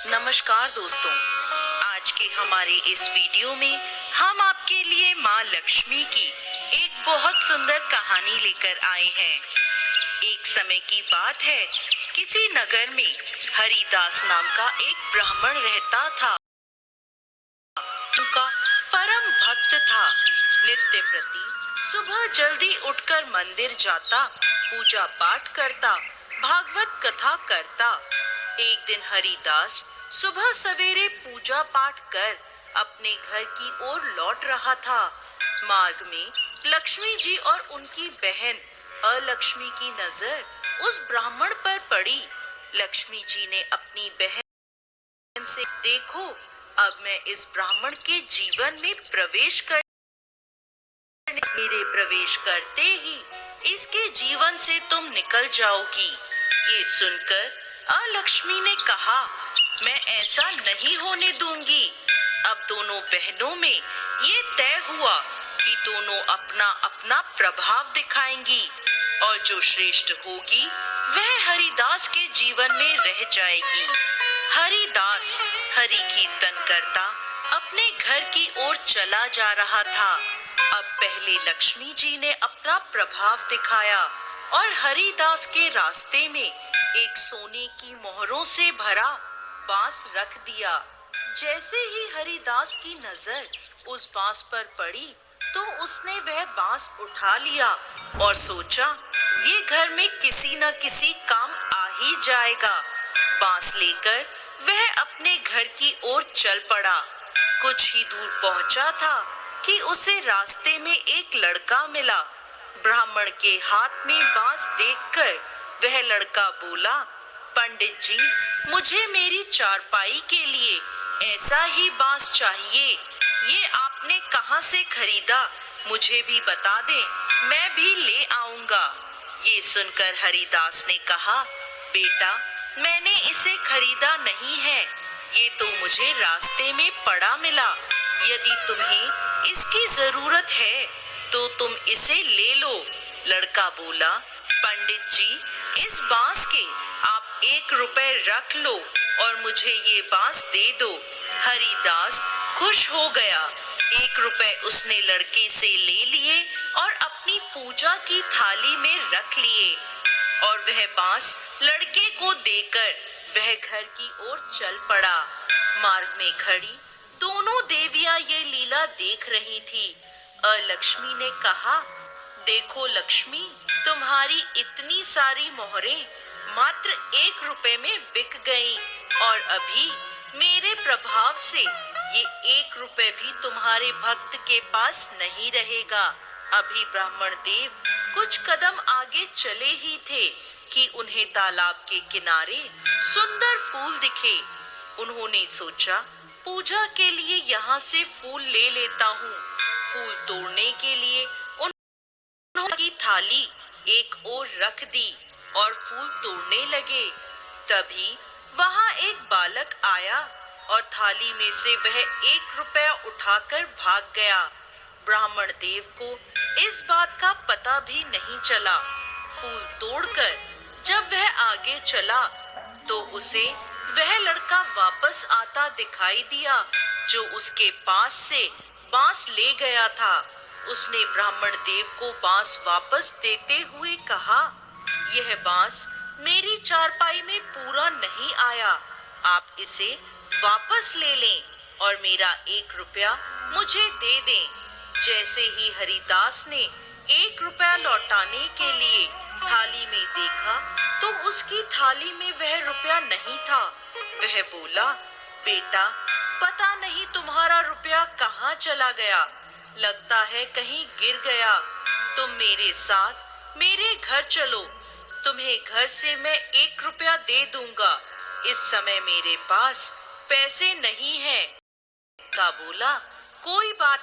नमस्कार दोस्तों, आज के हमारे इस वीडियो में हम आपके लिए माँ लक्ष्मी की एक बहुत सुंदर कहानी लेकर आए हैं। एक समय की बात है, किसी नगर में हरिदास नाम का एक ब्राह्मण रहता था। उनका परम भक्त था। नित्य प्रति सुबह जल्दी उठकर मंदिर जाता, पूजा पाठ करता, भागवत कथा करता। एक दिन हरिदास सुबह सवेरे पूजा पाठ कर अपने घर की ओर लौट रहा था। मार्ग में लक्ष्मी जी और उनकी बहन अलक्ष्मी की नजर उस ब्राह्मण पर पड़ी। लक्ष्मी जी ने अपनी बहन से, देखो, अब मैं इस ब्राह्मण के जीवन में मेरे प्रवेश करते ही इसके जीवन से तुम निकल जाओगी। ये सुनकर अलक्ष्मी ने कहा, मैं ऐसा नहीं होने दूंगी। अब दोनों बहनों में ये तय हुआ कि दोनों अपना अपना प्रभाव दिखाएंगी और जो श्रेष्ठ होगी वह हरिदास के जीवन में रह जाएगी। हरिदास हरि कीर्तन करता अपने घर की ओर चला जा रहा था। अब पहले लक्ष्मी जी ने अपना प्रभाव दिखाया और हरिदास के रास्ते में एक सोने की मोहरों से भरा बांस रख दिया। जैसे ही हरिदास की नजर उस बांस पर पड़ी तो उसने वह बांस उठा लिया और सोचा, ये घर में किसी न किसी काम आ ही जाएगा। बांस लेकर वह अपने घर की ओर चल पड़ा। कुछ ही दूर पहुंचा था कि उसे रास्ते में एक लड़का मिला। ब्राह्मण के हाथ में बांस देखकर वह लड़का बोला, पंडित जी, मुझे मेरी चारपाई के लिए ऐसा ही बांस चाहिए। ये आपने कहाँ से खरीदा? मुझे भी बता दें, मैं भी ले आऊंगा। ये सुनकर हरिदास ने कहा, बेटा, मैंने इसे खरीदा नहीं है, ये तो मुझे रास्ते में पड़ा मिला। यदि तुम्हें इसकी जरूरत है तो तुम इसे ले लो। लड़का बोला, पंडित जी, इस बांस के आप 1 रुपए रख लो और मुझे ये बांस दे दो। हरिदास खुश हो गया। 1 रुपए उसने लड़के से ले लिए और अपनी पूजा की थाली में रख लिए और वह बांस लड़के को देकर वह घर की ओर चल पड़ा। मार्ग में खड़ी दोनों देवियां ये लीला देख रही थी। अलक्ष्मी ने कहा, देखो लक्ष्मी, तुम्हारी इतनी सारी मोहरें मात्र 1 रुपए में बिक गईं और अभी मेरे प्रभाव से ये 1 रुपए भी तुम्हारे भक्त के पास नहीं रहेगा। अभी ब्राह्मण देव कुछ कदम आगे चले ही थे कि उन्हें तालाब के किनारे सुंदर फूल दिखे। उन्होंने सोचा, पूजा के लिए यहाँ से फूल ले लेता हूँ। फूल तोड़ने के लिए उन्होंने थाली एक ओर रख दी और फूल तोड़ने लगे। तभी वहाँ एक बालक आया और थाली में से वह 1 रुपया उठाकर भाग गया। ब्राह्मण देव को इस बात का पता भी नहीं चला। फूल तोड़कर जब वह आगे चला तो उसे वह लड़का वापस आता दिखाई दिया जो उसके पास से बांस ले गया था। उसने ब्राह्मण देव को बांस वापस देते हुए कहा, यह बांस मेरी चारपाई में पूरा नहीं आया, आप इसे वापस ले लें और मेरा 1 रुपया मुझे दे दें। जैसे ही हरिदास ने 1 रुपया लौटाने के लिए थाली में देखा तो उसकी थाली में वह रुपया नहीं था। वह बोला, बेटा, पता नहीं तुम्हारा रुपया कहाँ चला गया, लगता है कहीं गिर गया। तुम मेरे साथ मेरे घर चलो, तुम्हें घर से मैं 1 रुपया दे दूंगा। इस समय मेरे पास पैसे नहीं है। का बोला, कोई बात